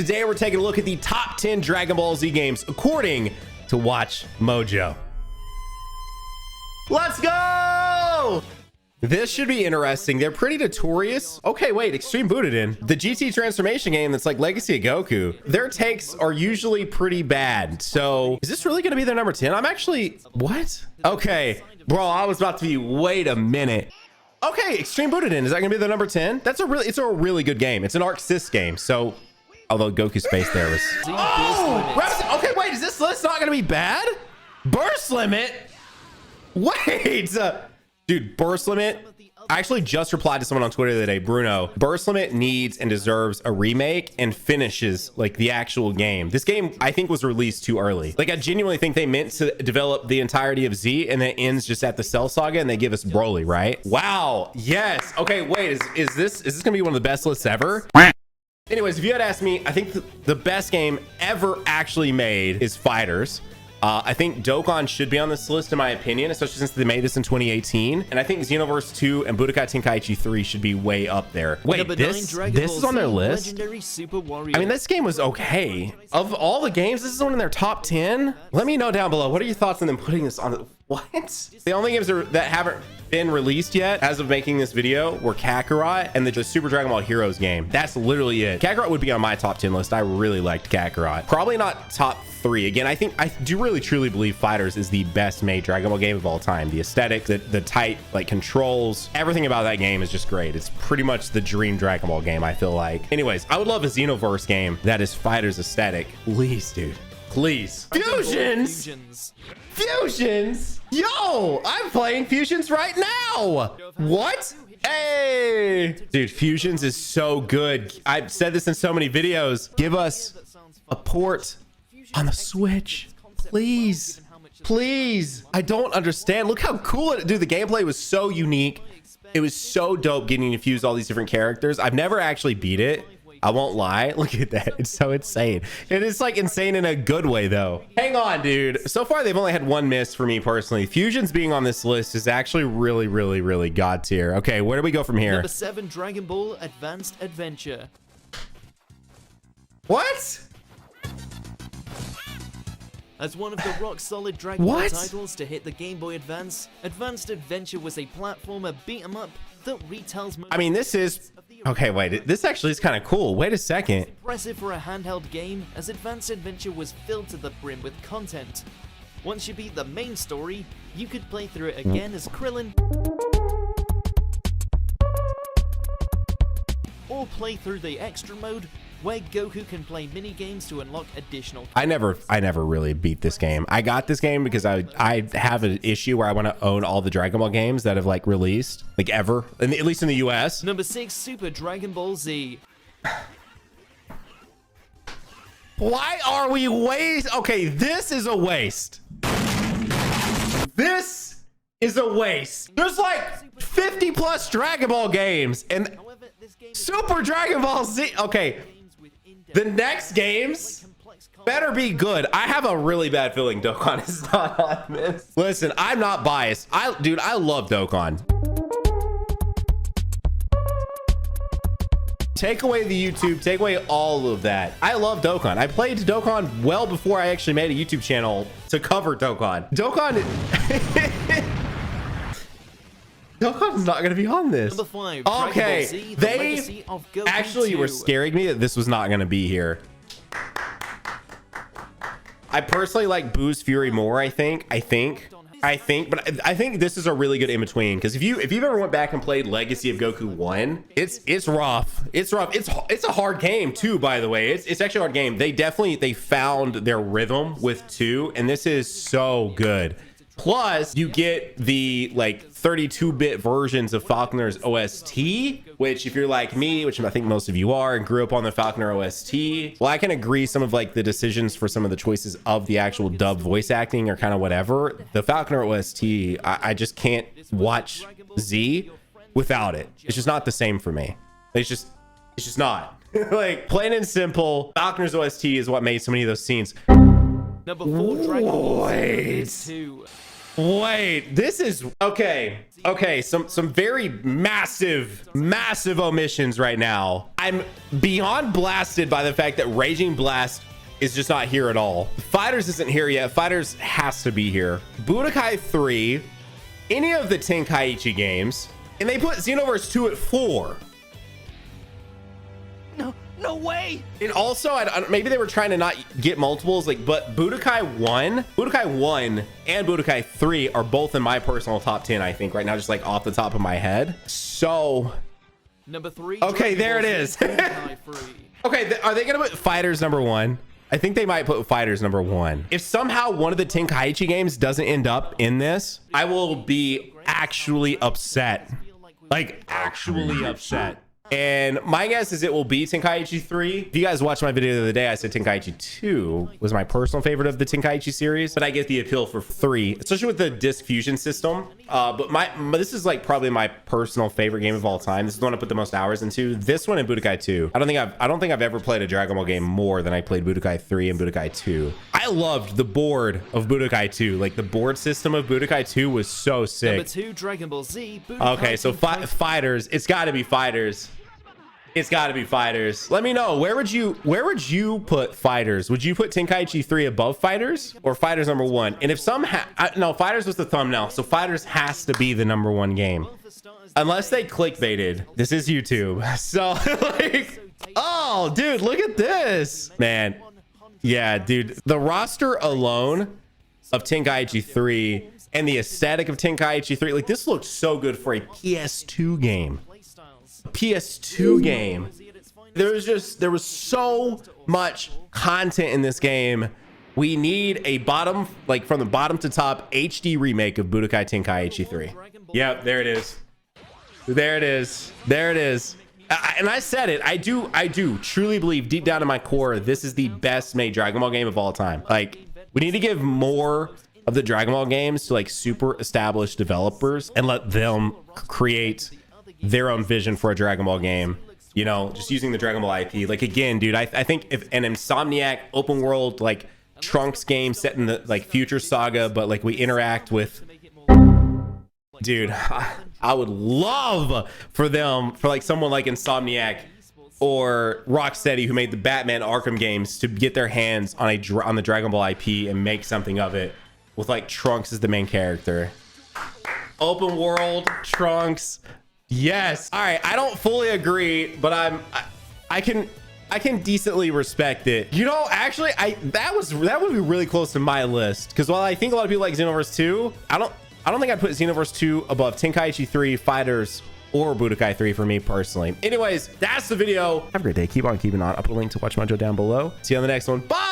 Today we're taking a look at the top 10 Dragon Ball Z games according to Watch Mojo. Let's go! This should be interesting. They're pretty notorious. Okay, wait, Extreme Butoden, the GT transformation game that's like Legacy of Goku. Their takes are usually pretty bad. So is this really gonna be their number 10? I'm actually, what? Okay, bro, I was about to be, wait a minute. Okay, Extreme Butoden, is that gonna be the number 10? It's a really good game. It's an Arc Sys game. So, although Goku's face there was, oh, okay, wait, is this list not gonna be bad? Burst Limit? Wait, dude, Burst Limit. I actually just replied to someone on Twitter the other day, Bruno. Burst Limit needs and deserves a remake and finishes like the actual game. This game, I think, was released too early. Like, I genuinely think they meant to develop the entirety of Z and then it ends just at the Cell Saga and they give us Broly, right? Wow. Yes. Okay, wait, is this gonna be one of the best lists ever? Anyways, if you had asked me, I think the best game ever actually made is Fighters. I think Dokkan should be on this list in my opinion, especially since they made this in 2018. And I think Xenoverse 2 and Budokai Tenkaichi 3 should be way up there. Wait, this is on their list? I mean, this game was okay. Of all the games, this is one in their top 10. Let me know down below. What are your thoughts on them putting this on? What? The only games that haven't been released yet as of making this video were Kakarot and the Super Dragon Ball Heroes game. That's literally it. Kakarot would be on my top 10 list. I really liked Kakarot. Probably not top 3. Again, I do really truly believe Fighters is the best made Dragon Ball game of all time. The aesthetic, the tight like controls, everything about that game is just great. It's pretty much the dream Dragon Ball game, I feel like. Anyways, I would love a Xenoverse game that is Fighters aesthetic. Please, dude. Please. Fusions! Yo, I'm playing Fusions right now. What? Hey, dude, Fusions is so good. I've said this in so many videos. Give us a port on the Switch, please. I don't understand. Look how cool it, dude. The gameplay was so unique. It was so dope getting to fuse all these different characters. I've never actually beat it, I won't lie. Look at that. It's so insane. It is like insane in a good way though. Hang on, dude. So far they've only had one miss for me personally. Fusions being on this list is actually really god tier. Okay, where do we go from here? Number 7, Dragon Ball Advanced Adventure. What? As one of the rock-solid Dragon Ball titles to hit the Game Boy Advance, Advanced Adventure was a platformer beat-em-up that retells... I mean, this is... Okay, wait, this actually is kind of cool. Wait a second. Impressive for a handheld game, as Advanced Adventure was filled to the brim with content. Once you beat the main story, you could play through it again as Krillin, or play through the extra mode, where Goku can play mini games to unlock additional. I never really beat this game. I got this game because I have an issue where I want to own all the Dragon Ball games that have like released, like ever, at least in the US. Number 6, Super Dragon Ball Z. Why are we waste? Okay, this is a waste. This is a waste. There's like 50 plus Dragon Ball games and Super Dragon Ball Z. Okay. The next games better be good. I have a really bad feeling Dokkan is not on this. Listen, I'm not biased. Dude, I love Dokkan. Take away the YouTube, take away all of that. I love Dokkan. I played Dokkan well before I actually made a YouTube channel to cover Dokkan. Dokkan is not going to be on this. Number 5, okay, Z, they actually were scaring me that this was not going to be here. I personally like Boo's Fury more, I think, but I think this is a really good in-between, because if you've ever went back and played Legacy of Goku 1, it's rough. It's a hard game too, by the way. It's actually a hard game. They found their rhythm with 2, and this is so good. Plus, you get the like 32-bit versions of Falconer's OST, which if you're like me, which I think most of you are, and grew up on the Falconer OST, well, I can agree some of like the decisions for some of the choices of the actual dub voice acting or kind of whatever. The Falconer OST, I just can't watch Z without it. It's just not the same for me. It's just not. Like, plain and simple, Falconer's OST is what made so many of those scenes. Number 4, Dragon Ball Z 2. Wait, this is okay. Okay, some very massive omissions right now. I'm beyond blasted by the fact that Raging Blast is just not here at all. Fighters isn't here yet. Fighters has to be here. Budokai 3, any of the Tenkaichi games, and they put Xenoverse 2 at 4. No way! And also, maybe they were trying to not get multiples, like, but Budokai 1 and Budokai 3 are both in my personal top 10, I think, right now, just like off the top of my head. So, Number 3. okay, there it is. Okay, are they gonna put Fighters number 1? I think they might put Fighters number 1. If somehow one of the Tenkaichi games doesn't end up in this, I will be actually upset. Like, actually upset. And my guess is it will be Tenkaichi 3. If you guys watched my video the other day, I said Tenkaichi 2 was my personal favorite of the Tenkaichi series, but I get the appeal for 3, especially with the disc fusion system. But this is like probably my personal favorite game of all time. This is the one I put the most hours into. This one and Budokai 2. I don't think I've ever played a Dragon Ball game more than I played Budokai 3 and Budokai 2. I loved the board of Budokai 2. Like the board system of Budokai 2 was so sick. Number 2, Dragon Ball Z. Budokai okay, so Fighters. It's got to be Fighters. It's got to be Fighters. Let me know, where would you put Fighters? Would you put Tenkaichi 3 above Fighters or Fighters number 1? And if some no, Fighters was the thumbnail, so Fighters has to be the number 1 game, unless they clickbaited. This is YouTube, so like, oh dude, look at this, man. Yeah, dude, the roster alone of Tenkaichi 3 and the aesthetic of Tenkaichi 3, like this looked so good for a PS2 game. PS2 game. There was so much content in this game. We need a bottom, like from the bottom to top HD remake of Budokai Tenkaichi 3. Yep, there it is. There it is. There it is. And I said it. I do truly believe deep down in my core this is the best made Dragon Ball game of all time. Like, we need to give more of the Dragon Ball games to like super established developers and let them create their own vision for a Dragon Ball game, you know, just using the Dragon Ball IP. Like, again, dude, I think if an Insomniac open world like Trunks game set in the like future saga, but like we interact with, dude, I would love for like someone like Insomniac or Rocksteady, who made the Batman Arkham games, to get their hands on the Dragon Ball IP and make something of it with like Trunks as the main character. Open world Trunks. Yes. All right. I don't fully agree, but I can decently respect it. You know, actually, that would be really close to my list, because while I think a lot of people like Xenoverse 2, I don't think I'd put Xenoverse 2 above Tenkaichi 3, Fighters, or Budokai 3 for me personally. Anyways, that's the video. Have a great day. Keep on keeping on. I'll put a link to Watch Mojo down below. See you on the next one. Bye.